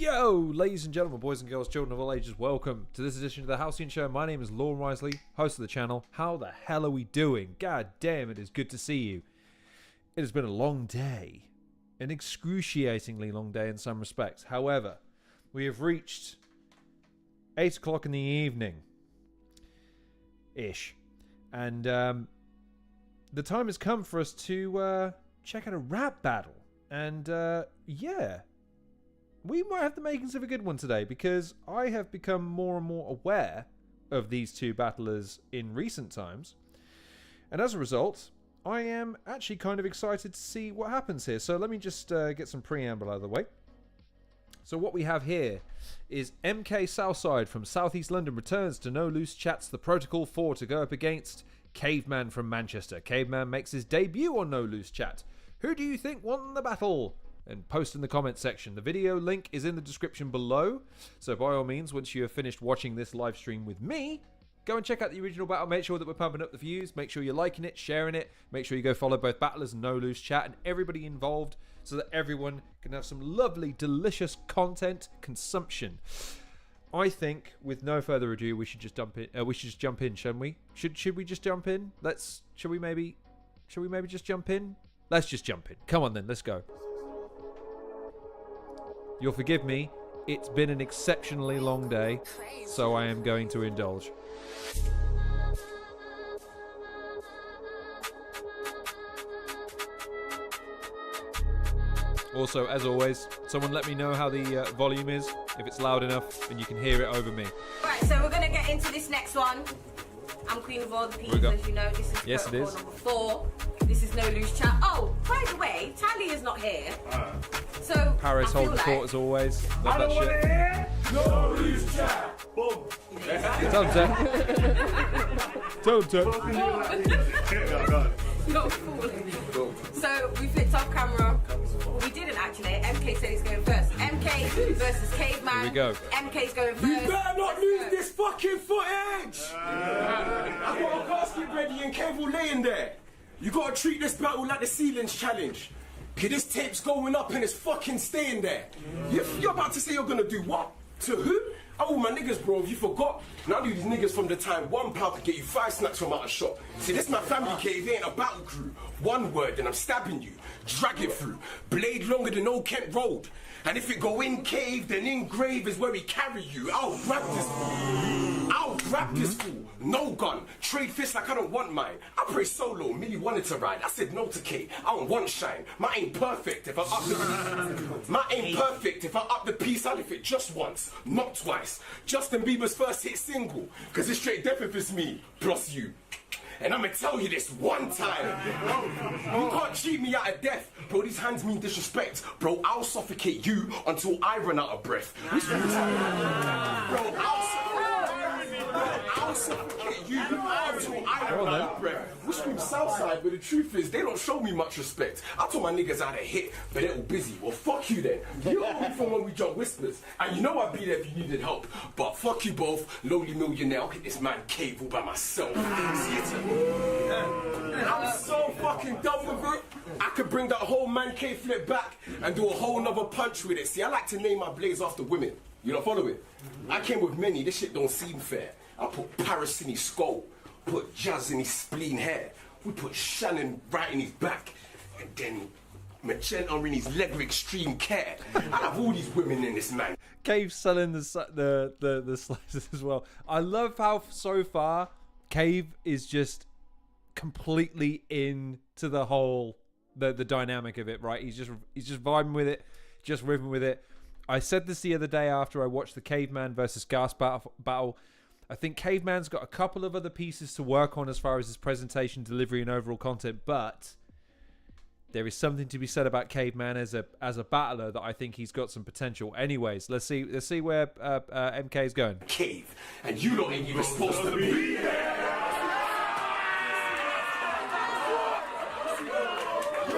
Yo, ladies and gentlemen, boys and girls, children of all ages, welcome to this edition of the Halcyon Show. My name is Lorne Risley, host of the channel. How the hell are we doing? God damn, it is good to see you. It has been a long day, an excruciatingly long day in some respects. However, we have reached 8 o'clock in the evening-ish, and the time has come for us to check out a rap battle. And yeah, we might have the makings of a good one today, because I have become more and more aware of these two battlers in recent times, and as a result, I am actually kind of excited to see what happens here. So let me just get some preamble out of the way. So what we have here is MK Southside from Southeast London returns to No Loose Chats the Protocol 4 to go up against Caveman from Manchester. Caveman makes his debut on No Loose Chat. Who do you think won the battle? And post in the comment section. The video link is in the description below, so by all means, once you have finished watching this live stream with me, go and check out the original battle. Make sure that we're pumping up the views, make sure you're liking it, sharing it, make sure you go follow both battlers and No Loose Chat and everybody involved, so that everyone can have some lovely, delicious content consumption. I think, with no further ado, we should just jump in. Shouldn't we? Should we just jump in? Should we maybe just jump in? Let's just jump in. Come on then, let's go. You'll forgive me, it's been an exceptionally long day, so I am going to indulge. Also, as always, someone let me know how the volume is, if it's loud enough and you can hear it over me. Right, so we're going to get into this next one. I'm queen of all the peas, as you know. This is yes, protocol number 4. This is No Loose Chat. Oh, by the way, Tally is not here. So Paris holding court as always. Love that shit. No Loose Chat. Boom. Don't You're fooling. So we flipped off camera. We didn't actually. MK said he's going first. MK versus Caveman. Here we go. MK's going first. You better not lose this fucking footage. I've got a casket ready and Cave will lay in there. You gotta treat this battle like the ceilings challenge. Okay, this tape's going up and it's fucking staying there. You're about to say you're gonna do what? To who? Oh, my niggas, bro, if you forgot, now I do these niggas from the time £1 could get you 5 snacks from out of shop. See, this my family cave, ain't a battle crew. One word, and I'm stabbing you. Drag it through. Blade longer than Old Kent Road. And if it go in cave, then in grave is where we carry you. I'll grab this fool. I'll grab this fool. No gun. Trade fists like I don't want mine. I pray solo. Millie wanted to ride. I said no to Kate. I don't want shine. My ain't perfect if I up the My ain't perfect if I up the piece. I'll lift it just once, not twice. Justin Bieber's first hit single. Cause it's straight death if it's me, plus you. And I'ma tell you this one time. You can't cheat me out of death. Bro, these hands mean disrespect. Bro, I'll suffocate you until I run out of breath. Bro, I'll suffocate you until I run out of breath. We scream Southside, but the truth is, they don't show me much respect. I told my niggas I had a hit, but they all busy. Well, fuck you then. You know me from when we jump whispers. And you know I'd be there if you needed help. But fuck you both, lowly millionaire. I'll hit this man Cave all by myself. And I'm so fucking done with it. I could bring that whole man cave flip back and do a whole nother punch with it. See, I like to name my blades after women. You don't follow it? I came with many, this shit don't seem fair. I put Paris in his skull, put Jazz in his spleen hair. We put Shannon right in his back, and then Magenta in his leg with extreme care. I have all these women in this man. Cave's selling the slices as well. I love how so far Cave is just completely into the whole the dynamic of it, right? He's just vibing with it, just riffing with it. I said this the other day after I watched the Caveman versus Gas battle. I think Caveman's got a couple of other pieces to work on as far as his presentation, delivery, and overall content, but there is something to be said about Caveman as a battler that I think he's got some potential. Anyways, let's see where MK is going. Cave, and you lot ain't even supposed to be there.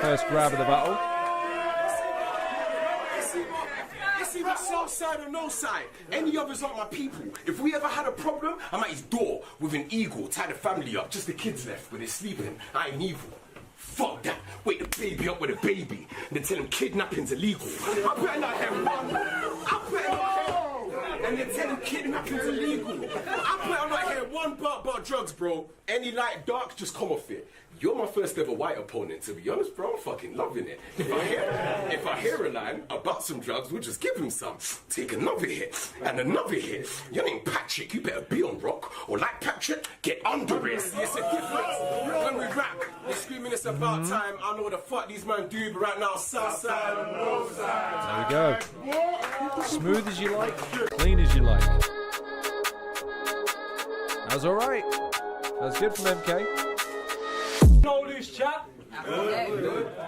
First grab of the battle. It's either Southside or no side. Any others aren't my people. If we ever had a problem, I'm at his door with an eagle, tie the family up, just the kids left when they're sleeping. I ain't evil. Fuck that. Wake the baby up with a baby, and then tell him kidnapping's illegal. I better not have one. I better not hear, and they're telling kidnapping's illegal. I better not hear one bar about drugs, bro. Any light dark, just come off it. You're my first ever white opponent, to be honest, bro. I'm fucking loving it. If I hear a line about some drugs, we'll just give him some. Take another hit and another hit. Your name Patrick, you better be on rock. Or like Patrick, get under it. See, it's a difference. When we rap, we're screaming it's about time. I know what the fuck these men do, but right now, Southside and Northside. There we go. Smooth as you like, clean as you like. That was alright. That was good from MK. No loose chat.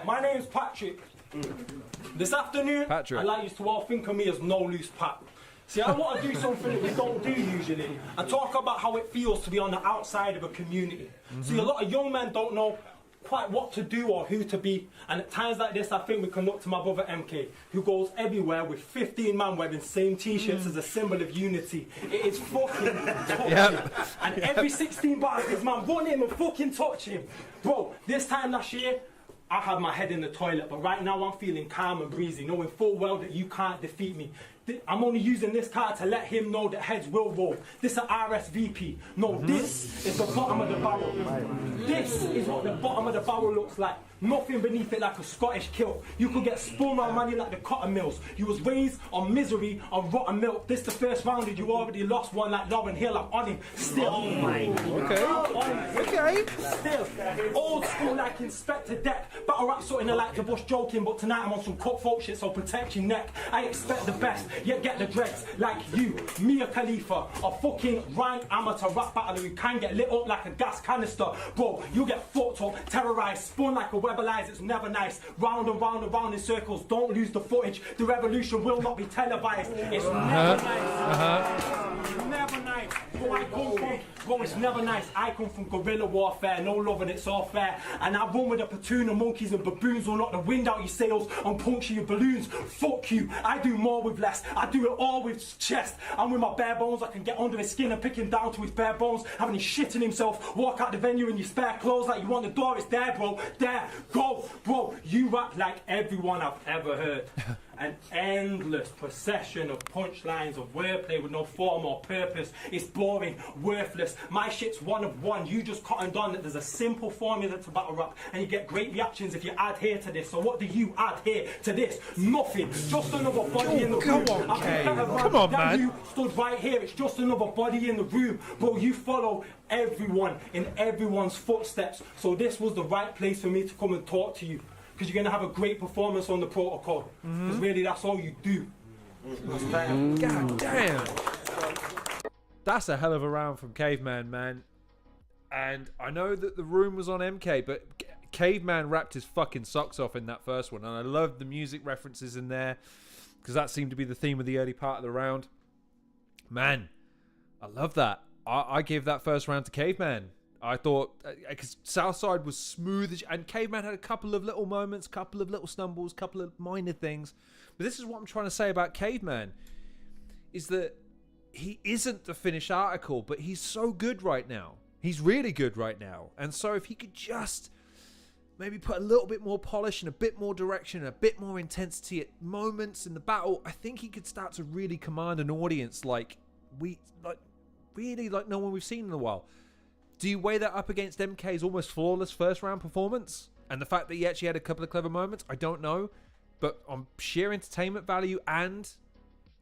My name's Patrick. This afternoon, Patrick. I'd like you to all think of me as No Loose Pat. See, I want to do something that we don't do usually and talk about how it feels to be on the outside of a community. See, a lot of young men don't know quite what to do or who to be, and at times like this I think we can look to my brother MK, who goes everywhere with 15 man wearing same t-shirts as a symbol of unity. It is fucking tough. And every 16 bars this man run him and fucking touch him. Bro, this time last year I had my head in the toilet, but right now I'm feeling calm and breezy, knowing full well that you can't defeat me. I'm only using this card to let him know that heads will roll. This is RSVP. No, this is the bottom of the barrel. This is what the bottom of the barrel looks like. Nothing beneath it like a Scottish kilt. You could get spun around money like the cotton mills. You was raised on misery, on rotten milk. This the first round and you already lost one like Lauren Hill. I'm on him. Still. Okay. Still. Old school like Inspector Deck. Battle rap something I like to bust joking, but tonight I'm on some cutthroat shit, so protect your neck. I expect the best, yet get the dregs like you, Mia Khalifa, a fucking rank amateur rap battler who can get lit up like a gas canister. Bro, you get fucked up, terrorized, spun like a weaponized, it's never nice. Round and round and round in circles, don't lose the footage. The revolution will not be televised. It's never nice. It's never nice. Bro, it's never nice. I come from guerrilla warfare, no love and it's all fair. And I run with a platoon of monkeys and baboons will knock the wind out your sails and puncture your balloons. Fuck you, I do more with less. I do it all with chest. And with my bare bones, I can get under his skin and pick him down to his bare bones. Having him shitting himself, walk out the venue in your spare clothes like you want the door, it's there, bro. There, go, bro. You rap like everyone I've ever heard. An endless procession of punchlines of wordplay with no form or purpose. It's boring, worthless. My shit's one of one. You just cottoned on that there's a simple formula to battle rap and you get great reactions if you adhere to this. So what do you adhere to this? Nothing. Just another body in the room. Come on, man. You stood right here. It's just another body in the room. Bro, you follow everyone in everyone's footsteps. So this was the right place for me to come and talk to you. Because you're going to have a great performance on the protocol. Because really, that's all you do. God damn. That's a hell of a round from Caveman, man. And I know that the room was on MK, but Caveman rapped his fucking socks off in that first one. And I loved the music references in there. Because that seemed to be the theme of the early part of the round. Man, I love that. I give that first round to Caveman. I thought, because Southside was smooth, and Caveman had a couple of little moments, couple of little stumbles, couple of minor things. But this is what I'm trying to say about Caveman, is that he isn't the finished article, but he's so good right now. He's really good right now. And so if he could just maybe put a little bit more polish and a bit more direction, and a bit more intensity at moments in the battle, I think he could start to really command an audience like no one we've seen in a while. Do you weigh that up against MK's almost flawless first round performance? And the fact that he actually had a couple of clever moments? I don't know. But on sheer entertainment value and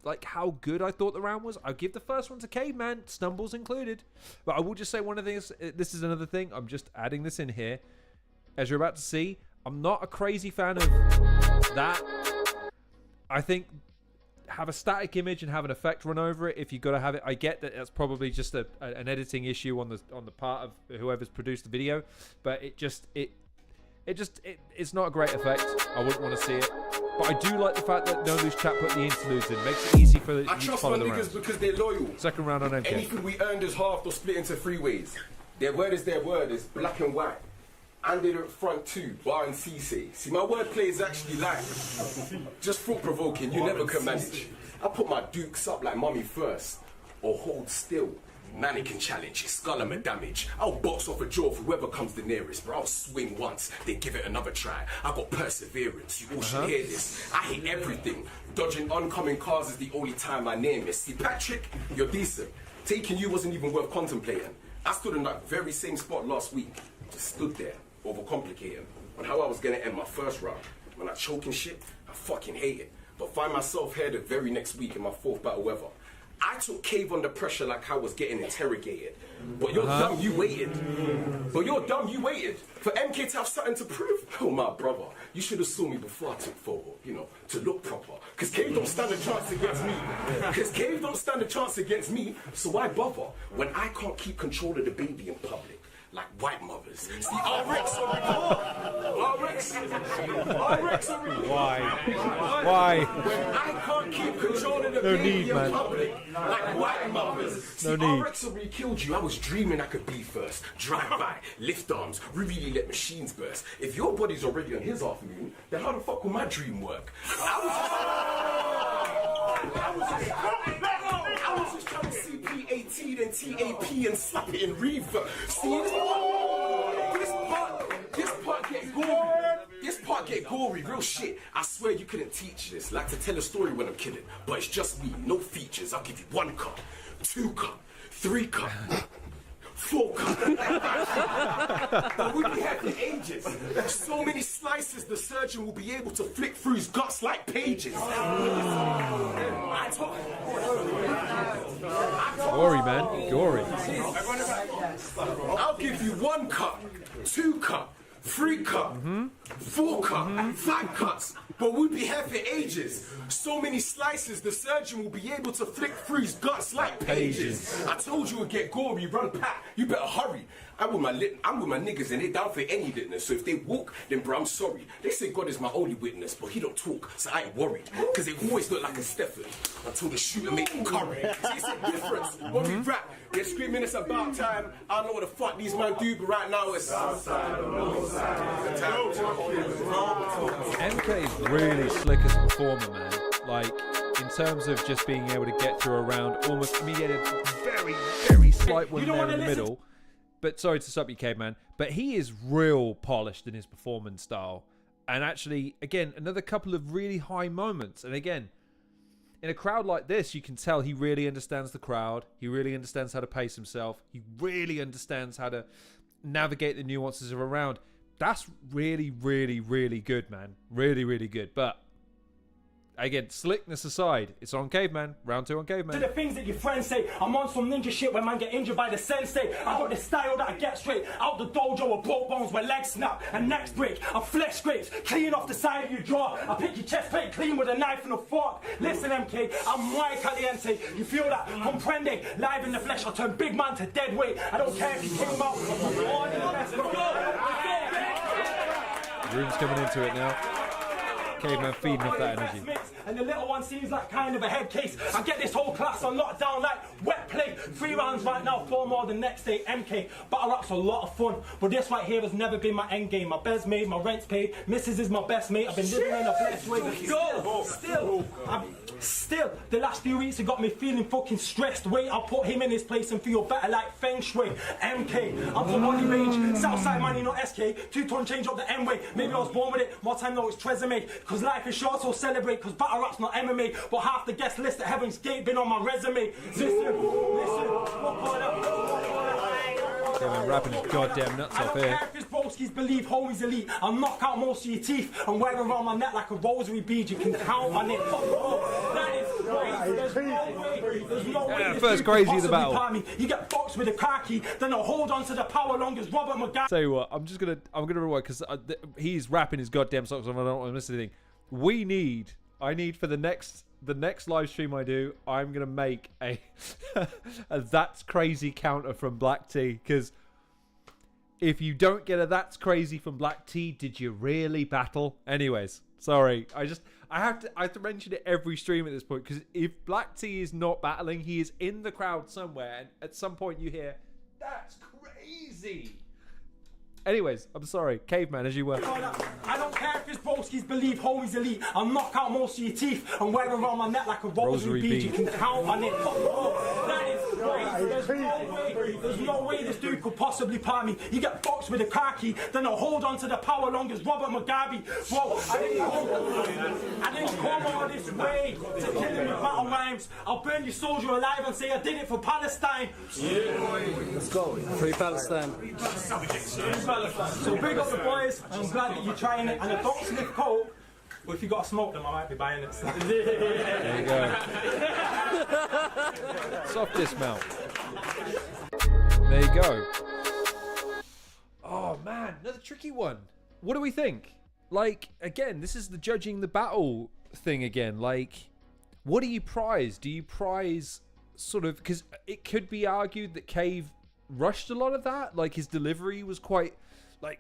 like how good I thought the round was, I'll give the first one to Caveman, stumbles included. But I will just say one of the things, this is another thing, I'm just adding this in here. As you're about to see, I'm not a crazy fan of that. I think have a static image and have an effect run over it if you got to have it. I get that that's probably just an editing issue on the part of whoever's produced the video, but it's not a great effect. I wouldn't want to see it, but I do like the fact that No Loose Chat put the interludes in. Makes it easy for you to follow the round. I trust my niggas because they're loyal. Second round on MK. Anything we earned is halved or split into three ways. Their word is their word. It's black and white. And they don't front two, bar and C say. See, my wordplay is actually like just thought-provoking. You never can manage. I put my dukes up like mummy first, or hold still. Mannequin challenge, skull and damage. I'll box off a jaw for whoever comes the nearest, bro. I'll swing once, then give it another try. I got perseverance, you all should hear this. I hate everything. Dodging oncoming cars is the only time I name it. See, Patrick, you're decent. Taking you wasn't even worth contemplating. I stood in that very same spot last week. Just stood there, overcomplicating. On how I was gonna end my first round. When I choke and shit, I fucking hate it. But find myself here the very next week in my 4th battle ever. I took Cave under pressure like I was getting interrogated. But you're dumb, you waited. But you're dumb, you waited. For MK to have something to prove? Oh, my brother. You should have saw me before I took photo, you know, to look proper. Because Cave don't stand a chance against me. Because Cave don't stand a chance against me, so why bother when I can't keep control of the baby in public? Like white mothers. See, RX are Why? When I can't keep control of the baby in public, like white mothers. See, RX already killed you. I was dreaming I could be first. Drive by, lift arms, really let machines burst. If your body's already on his half moon, then how the fuck will my dream work? I was just trying to CP18 and TAP and slap it in reverb. See, this part get gory. This part get gory, real shit. I swear you couldn't teach this. Like to tell a story when I'm killing, but it's just me, no features. I'll give you 1 cut, 2 cut, 3 cut. 4 cut. But we'll be here for ages. So many slices the surgeon will be able to flick through his guts like pages. Gory, man. Gory. I'll give you 1 cut, 2 cut, 3 cut, 4 cut, 5 cuts. But we'll be here for ages. So many slices, the surgeon will be able to flick through his guts like pages. I told you it'd get gory, run pat. You better hurry. I'm with my niggas and they down for any litness. So if they walk, then bro, I'm sorry. They say God is my only witness, but he don't talk, so I ain't worried. Cause they always look like a Stefford until the shooter make them curry. See, it's a difference. When we rap, they're screaming it's about time. I don't know what the fuck these man do, but right now it's Southside or no side. MK is really slick as a performer, man. Like, in terms of just being able to get through a round, almost, I mean, he had a very, very slight one there in the middle. But sorry to stop you, Caveman. But he is real polished in his performance style. And actually, again, another couple of really high moments. And again, in a crowd like this, you can tell he really understands the crowd. He really understands how to pace himself. He really understands how to navigate the nuances of a round. That's really, really, really good, man. Really, really good. But again, slickness aside, it's on Caveman. Round 2 on Caveman. To the things that your friends say, I'm on some ninja shit when man get injured by the sensei. I got the style that I get straight out the dojo with broke bones where legs snap and necks break. I flesh scrapes clean off the side of your jaw. I pick your chest plate clean with a knife and a fork. Listen, MK, I'm muy caliente. You feel that? Comprende? Live in the flesh, I turn big man to dead weight. I don't care if you came out. The room's coming into it now. Caveman feeding off that energy. And the little one seems like kind of a head case. I get this whole class on lockdown like wet play. 3 rounds right now, 4 more the next day. MK, battle rap's a lot of fun, but this right here has never been my end game. My bed's made, my rent's paid, Mrs. is my best mate. I've been living in a blessed way. Still, the last few weeks have got me feeling fucking stressed. Wait, I'll put him in his place and feel better like Feng Shui. MK, I'm from Body Range, Southside money, not SK. 2-ton change up the M-way. Maybe I was born with it, more time now it's Tresemme. Cause life is short, so celebrate. Cause battle rap's not MMA, but half the guest list at Heaven's Gate been on my resume. Listen, Caveman rapping his goddamn nuts off here. I don't care if his broskies believe homies elite. I'll knock out most of your teeth and wear around my neck like a rosary bead. You can count on it. That is crazy. There's no way. Yeah, first crazy of the battle. You get boxed with a car key, then I'll hold on to the power long as Robert McGann. Tell you what, I'm gonna rewind because he's rapping his goddamn socks off and I don't want to miss anything. I need for the next live stream I do, I'm gonna make a that's crazy counter from Black T, because if you don't get a that's crazy from Black T, did you really battle? Anyways, sorry, I have to mention it every stream at this point, because if Black T is not battling, he is in the crowd somewhere, and at some point you hear that's crazy. Anyways, I'm sorry. Caveman, as you were. I don't care if his broskies believe homies elite. I'll knock out most of your teeth and wear around my neck like a rosary bead. You can count on it. That is There's no way this dude could possibly part me. He get boxed with a car key, then I'll hold on to the power long as Robert Mugabe. Bro, I didn't come all this way to kill him with battle rhymes. I'll burn your soldier alive and say I did it for Palestine. Let's go. Free Palestine. So big up the boys. I'm glad that you're trying it. And I don't sniff coke. Well, if you got to smoke them, I might be buying it. There you go. Soft dismount. There you go. Oh man, another tricky one. What do we think? Like, again, this is the judging the battle thing again. Like, what do you prize? Do you prize sort of, because it could be argued that Cave rushed a lot of that. Like, his delivery was quite like,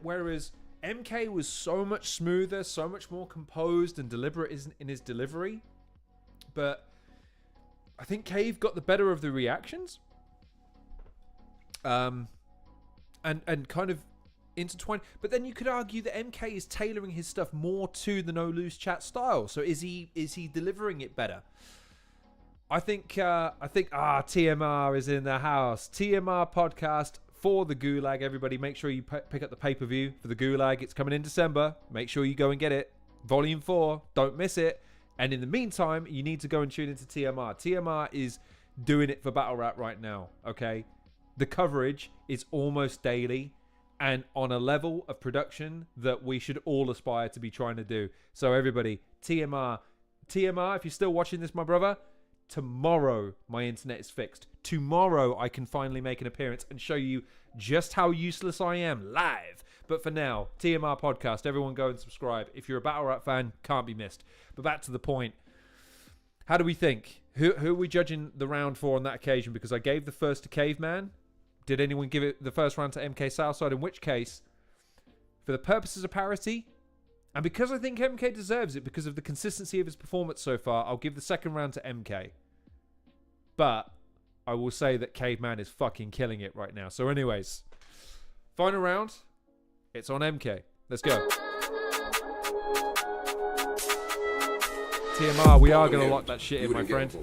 whereas MK was so much smoother, so much more composed and deliberate in his delivery. But I think Cave got the better of the reactions. And kind of intertwined. But then you could argue that MK is tailoring his stuff more to the no loose chat style. So is he delivering it better? I think TMR is in the house. TMR podcast for the Gulag. Everybody, make sure you pick up the pay-per-view for the Gulag. It's coming in December. Make sure you go and get it. Volume 4. Don't miss it. And in the meantime, you need to go and tune into TMR. TMR is doing it for Battle Rap right now, okay? The coverage is almost daily and on a level of production that we should all aspire to be trying to do. So everybody, TMR, if you're still watching this, my brother, tomorrow my internet is fixed. Tomorrow I can finally make an appearance and show you just how useless I am live. But for now, TMR podcast, everyone go and subscribe. If you're a Battle Rap fan, can't be missed. But back to the point. How do we think? Who are we judging the round for on that occasion? Because I gave the first to Caveman. Did anyone give it the first round to MK Southside? In which case, for the purposes of parity, and because I think MK deserves it because of the consistency of his performance so far, I'll give the second round to MK. But I will say that Caveman is fucking killing it right now. So anyways, final round. It's on MK. Let's go. TMR, we are going to lock that shit in, my friend.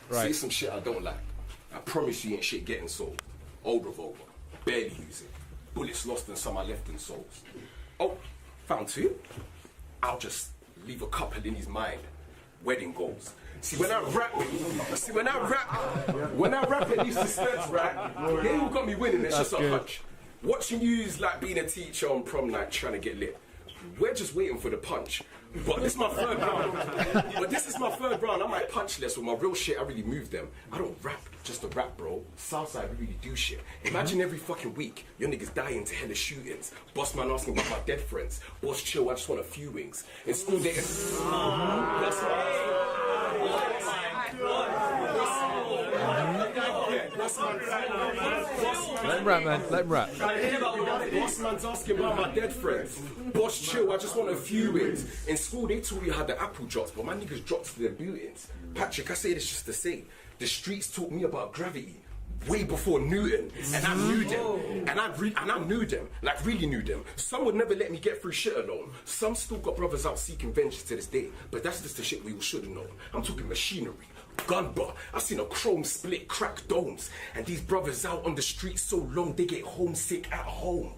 Right. Say some shit I don't like. I promise you ain't shit getting sold. Old revolver. Barely use it. Bullets lost and some I left in souls. Oh, found two. I'll just leave a couple in his mind. Wedding goals. See, when I rap at least suspense, right? They all got me winning. It's just a hunch. Watching you is like being a teacher on prom night trying to get lit. We're just waiting for the punch. But this is my third round. I might punch less with my real shit. I really move them. I don't rap just to rap, bro. Southside, we really do shit. Imagine every fucking week, your niggas dying to hella shootings. Boss man asking about my dead friends. Boss chill, I just want a few wings. In school they... Let him rap, man. Let him rap. Boss man's asking about my dead friends. Boss chill, I just want a few wins. In school they taught you how the apple drops, but my niggas dropped to their bootings. Patrick, I say this just to say, the streets taught me about gravity way before Newton, and I knew them, and I knew them, like really knew them. Some would never let me get through shit alone. Some still got brothers out seeking vengeance to this day, but that's just the shit we all should have known. I'm talking machinery. Gun bar, I seen a chrome split, crack domes, and these brothers out on the streets so long they get homesick at home.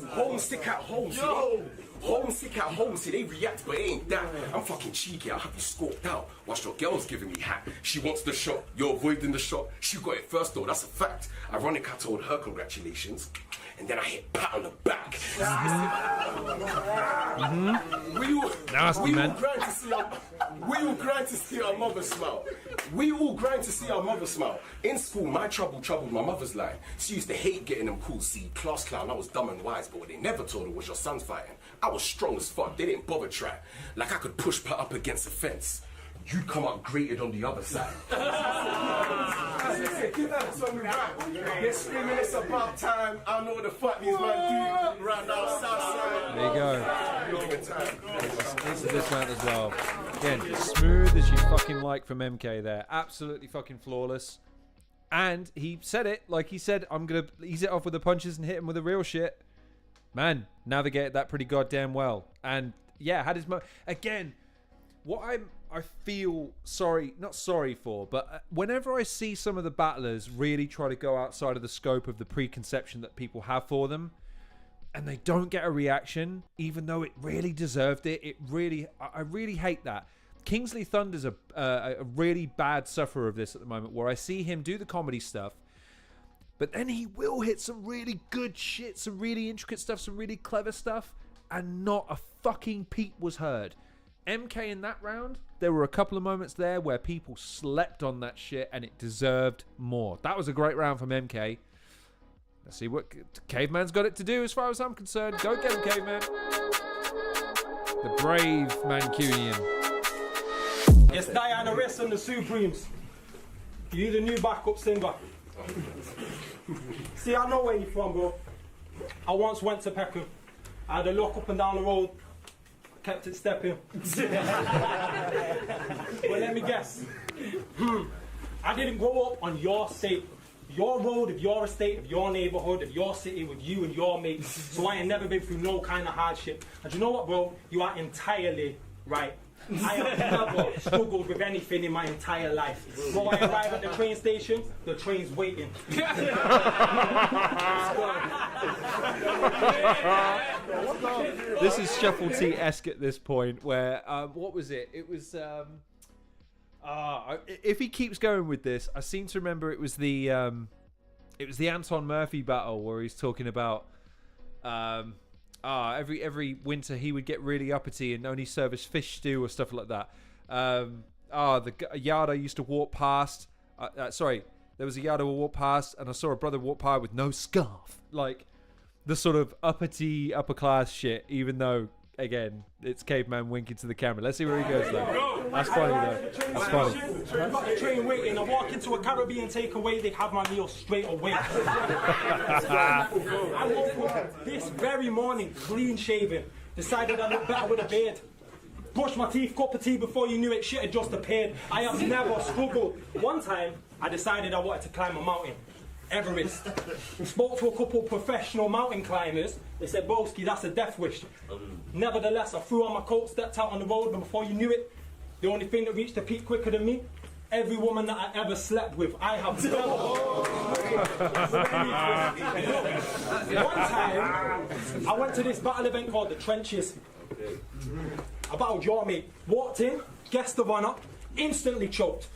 Homesick at home. Homesick at home, see they react, but it ain't that. I'm fucking cheeky, I'll have you scoped out. Watch your girl's giving me hat. She wants the shot, you're avoiding the shot. She got it first though, that's a fact. Ironic, I told her congratulations. And then I hit pat on the back. We all grind to see our mother smile. We all grind to see our mother smile. In school, my trouble troubled my mother's line. She used to hate getting them cool. See, class clown, I was dumb and wise, but what they never told her was your son's fighting. I was strong as fuck, they didn't bother try. Like I could push Pat up against a fence. You'd come out grated on the other side. They're screaming it's about time. I know what the fuck these man do right now, Southside. There you go. This is this man as well. Again, smooth as you fucking like from MK there. Absolutely fucking flawless. And he said it, like he said, I'm going to ease it off with the punches and hit him with the real shit. Man, navigated that pretty goddamn well. And yeah, had his again, what I I feel not sorry for, but whenever I see some of the battlers really try to go outside of the scope of the preconception that people have for them, and they don't get a reaction, even though it really deserved it, I really hate that. Kingsley Thunder's a really bad sufferer of this at the moment, where I see him do the comedy stuff, but then he will hit some really good shit, some really intricate stuff, some really clever stuff, and not a fucking peep was heard. MK in that round, there were a couple of moments there where people slept on that shit, and it deserved more. That was a great round from MK. Let's see what Caveman's got it to do as far as I'm concerned. Go get him, Caveman. The brave Mancunian. It's Diana Riss and the Supremes. You the new backup singer. See, I know where you're from, bro. I once went to Peckham. I had a look up and down the road. Kept it stepping. Well, let me guess. I didn't grow up on your state, your road, of your estate, of your neighborhood, of your city, with you and your mates. So I ain't never been through no kind of hardship. And you know what, bro? You are entirely right. I have never struggled with anything in my entire life. Bro, I arrive at the train station, the train's waiting. This is Shuffle T-esque at this point, where what was it? It was if he keeps going with this, I seem to remember it was the Anton Murphy battle where he's talking about every winter he would get really uppity and only service fish stew or stuff like that. The Yada used to walk past. There was a Yada who walked past, and I saw a brother walk by with no scarf. Like the sort of uppity, upper class shit. Even though, again, it's Caveman winking to the camera. Let's see where he goes though. That's funny though. That's funny. I've got the train waiting. I walk into a Caribbean takeaway, they have my meal straight away. I woke up this very morning, clean shaven. Decided I looked better with a beard. Brushed my teeth, cup of tea, before you knew it, shit had just appeared. I have never struggled. One time, I decided I wanted to climb a mountain. Everest. Spoke to a couple of professional mountain climbers. They said, broski, that's a death wish. Nevertheless, I threw on my coat, stepped out on the road, and before you knew it, the only thing that reached the peak quicker than me, every woman that I ever slept with, I have never. One time, I went to this battle event called the Trenches. I battled your mate. Walked in, guessed the run up, instantly choked.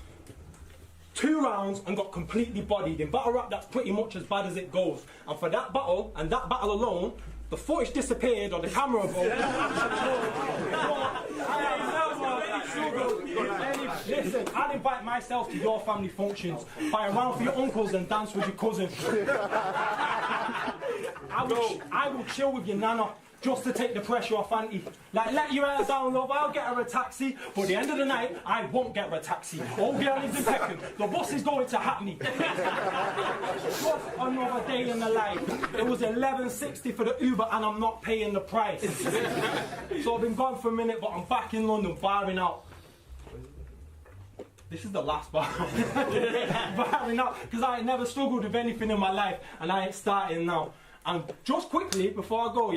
2 rounds and got completely bodied. In battle rap, that's pretty much as bad as it goes. And for that battle, and that battle alone, the footage disappeared on the camera, bro. Listen, I'd invite myself to your family functions, buy a round for your uncles and dance with your cousin. I will chill with your nana just to take the pressure off auntie. Like, let your hair down, love, I'll get her a taxi. But at the end of the night, I won't get her a taxi. Old girl is in Peckham. The bus is going to Hackney. Just another day in the life. It was $11.60 for the Uber and I'm not paying the price. So I've been gone for a minute, but I'm back in London, barring out. This is the last bar. Barring out, because I ain't never struggled with anything in my life, and I ain't starting now. And just quickly, before I go,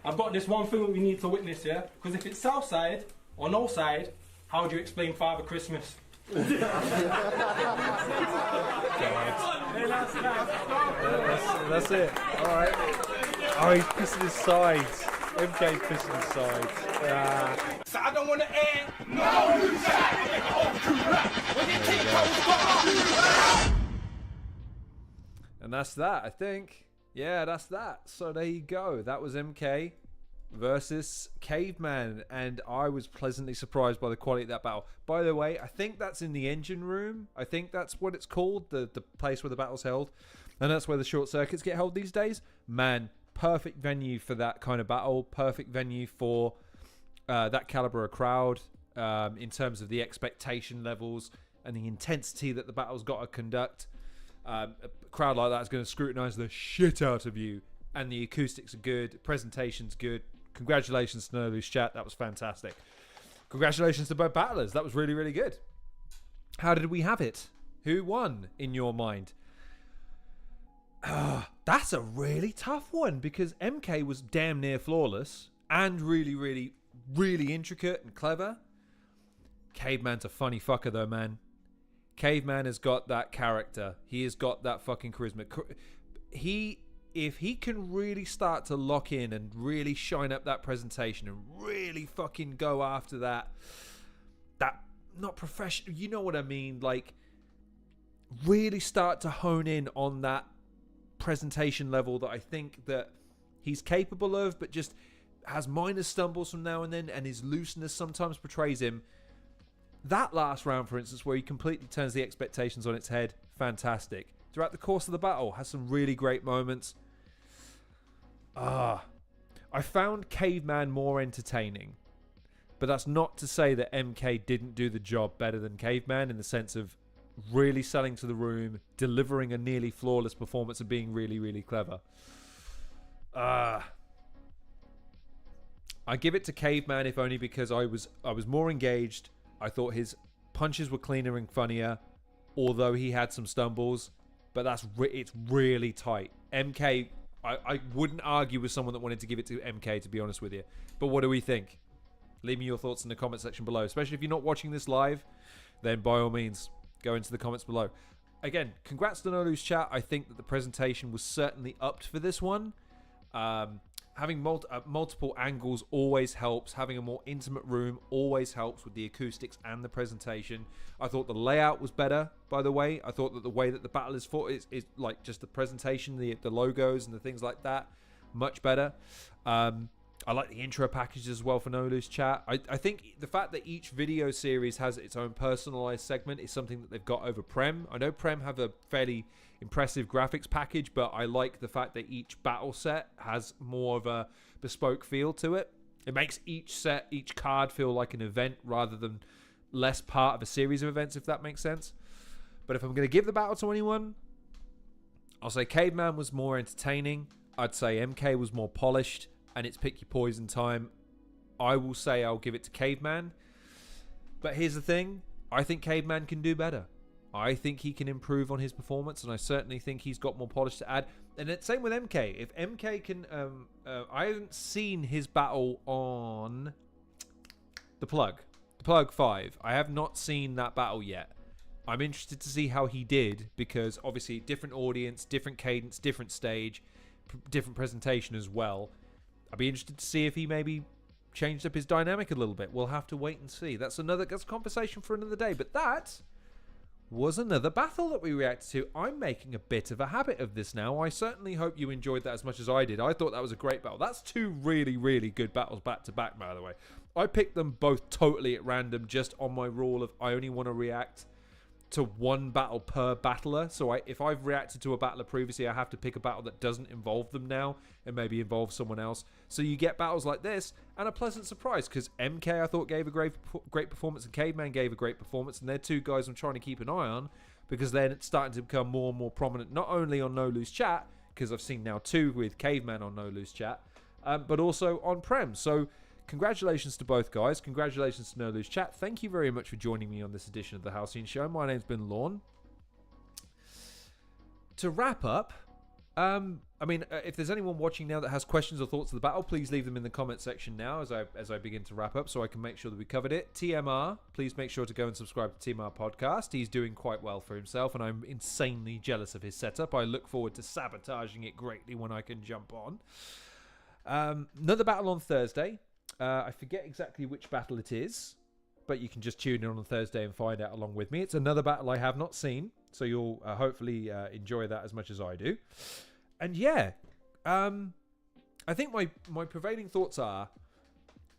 I've got this one thing that we need to witness, yeah? Because if it's Southside or no side, how do you explain Father Christmas? That's it. All right. Oh, he's pissing his sides. MK's pissing his sides. So I don't want to end. No, and that's that, I think. Yeah, that's that. So there you go. That was MK versus Caveman, and I was pleasantly surprised by the quality of that battle. By the way, I think that's in the engine room. I think that's what it's called, the place where the battle's held, and that's where the short circuits get held these days. Man, perfect venue for that kind of battle. Perfect venue for that caliber of crowd, in terms of the expectation levels and the intensity that the battle's got to conduct. A crowd like that is going to scrutinize the shit out of you, and the acoustics are good, presentation's good. Congratulations to No Loose Chat, that was fantastic. Congratulations to both battlers, that was really, really good. How did we have it? Who won in your mind? That's a really tough one, because MK was damn near flawless and really, really really intricate and clever. Caveman's a funny fucker though, man. Caveman has got that character. He has got that fucking charisma. If he can really start to lock in and really shine up that presentation and really fucking go after that not professional, you know what I mean, like really start to hone in on that presentation level that I think that he's capable of, but just has minor stumbles from now and then, and his looseness sometimes betrays him. That last round, for instance, where he completely turns the expectations on its head, fantastic. Throughout the course of the battle, has some really great moments. I found Caveman more entertaining, but that's not to say that MK didn't do the job better than Caveman in the sense of really selling to the room, delivering a nearly flawless performance, and being really, really clever. I give it to Caveman, if only because I was more engaged. I thought his punches were cleaner and funnier, although he had some stumbles. But it's really tight. MK, I wouldn't argue with someone that wanted to give it to MK, to be honest with you. But what do we think? Leave me your thoughts in the comment section below. Especially if you're not watching this live, then by all means, go into the comments below. Again, congrats to No Lose Chat. I think that the presentation was certainly upped for this one. Having multiple angles always helps. Having a more intimate room always helps with the acoustics and the presentation. I thought the layout was better, by the way. I thought that the way that the battle is fought is like just the presentation, the logos and the things like that, much better. I like the intro packages as well for No Lose Chat. I think the fact that each video series has its own personalized segment is something that they've got over Prem. I know Prem have a fairly impressive graphics package, but I like the fact that each battle set has more of a bespoke feel to it. It makes each card feel like an event rather than less part of a series of events, if that makes sense. But if I'm going to give the battle to anyone, I'll say Caveman was more entertaining. I'd say MK was more polished, and it's pick your poison time. I will say I'll give it to Caveman. But here's the thing. I think Caveman can do better. I think he can improve on his performance, and I certainly think he's got more polish to add. And it's same with MK. If MK can... I haven't seen his battle on the Plug 5. I have not seen that battle yet. I'm interested to see how he did, because obviously different audience, different cadence, different stage, different presentation as well. I'd be interested to see if he maybe changed up his dynamic a little bit. We'll have to wait and see. That's a conversation for another day. But that was another battle that we reacted to. I'm making a bit of a habit of this now. I certainly hope you enjoyed that as much as I did. I thought that was a great battle. That's two really, really good battles back to back, by the way. I picked them both totally at random, just on my rule of I only want to react to one battle per battler. So if I've reacted to a battler previously, I have to pick a battle that doesn't involve them now and maybe involve someone else. So you get battles like this and a pleasant surprise, because MK I thought gave a great performance and Caveman gave a great performance, and they're two guys I'm trying to keep an eye on, because they're starting to become more and more prominent, not only on No Lose Chat, because I've seen now two with Caveman on No Lose Chat, but also on Prem. So congratulations to both guys. Congratulations to No Lose Chat. Thank you very much for joining me on this edition of the Halcyon Show. My name's been Lorne. To wrap up, if there's anyone watching now that has questions or thoughts of the battle, please leave them in the comment section now as I begin to wrap up, so I can make sure that we covered it. TMR, please make sure to go and subscribe to TMR Podcast. He's doing quite well for himself, and I'm insanely jealous of his setup. I look forward to sabotaging it greatly when I can jump on. Another battle on Thursday. I forget exactly which battle it is, but you can just tune in on Thursday and find out along with me. It's another battle I have not seen, so you'll hopefully enjoy that as much as I do. And yeah, I think my prevailing thoughts are,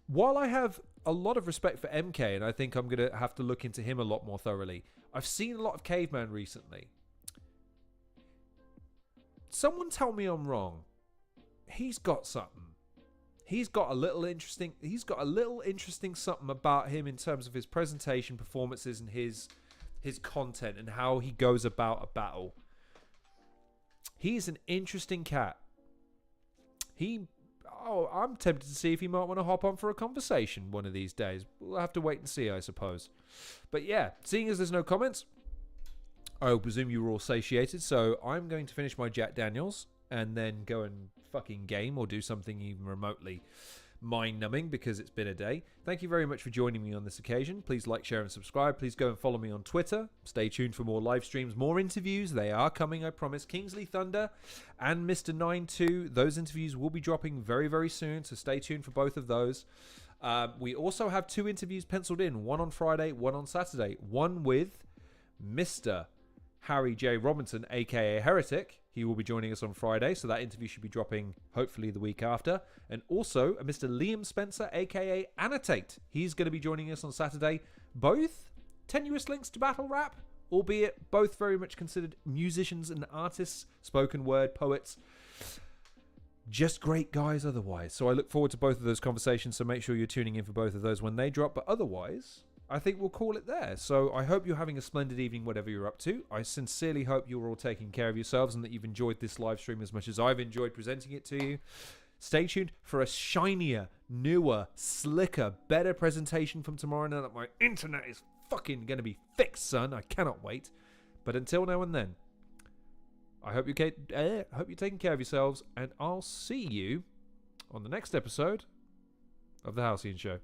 while I have a lot of respect for MK, and I think I'm going to have to look into him a lot more thoroughly, I've seen a lot of Caveman recently. Someone tell me I'm wrong. He's got something. He's got a little interesting something about him in terms of his presentation, performances, and his content and how he goes about a battle. He's an interesting cat. I'm tempted to see if he might want to hop on for a conversation one of these days. We'll have to wait and see, I suppose. But yeah, seeing as there's no comments, I will presume you were all satiated, so I'm going to finish my Jack Daniels and then go and fucking game or do something even remotely mind-numbing because it's been a day. Thank you very much for joining me on this occasion. Please like, share, and subscribe. Please go and follow me on Twitter. Stay tuned for more live streams, more interviews. They are coming, I promise. Kingsley Thunder and Mr. 92. Those interviews will be dropping very, very soon, so stay tuned for both of those. We also have 2 interviews penciled in, one on Friday, one on Saturday. One with Mr. Harry J. Robinson, aka Heretic. He will be joining us on Friday, so that interview should be dropping hopefully the week after. And also Mr. Liam Spencer, aka Annotate. He's going to be joining us on Saturday. Both tenuous links to battle rap, albeit both very much considered musicians and artists, spoken word, poets. Just great guys otherwise. So I look forward to both of those conversations, so make sure you're tuning in for both of those when they drop. But otherwise, I think we'll call it there. So I hope you're having a splendid evening, whatever you're up to. I sincerely hope you're all taking care of yourselves and that you've enjoyed this live stream as much as I've enjoyed presenting it to you. Stay tuned for a shinier, newer, slicker, better presentation from tomorrow now that my internet is fucking going to be fixed, son. I cannot wait. But until now and then, I hope you're taking care of yourselves, and I'll see you on the next episode of the Halcyon Show.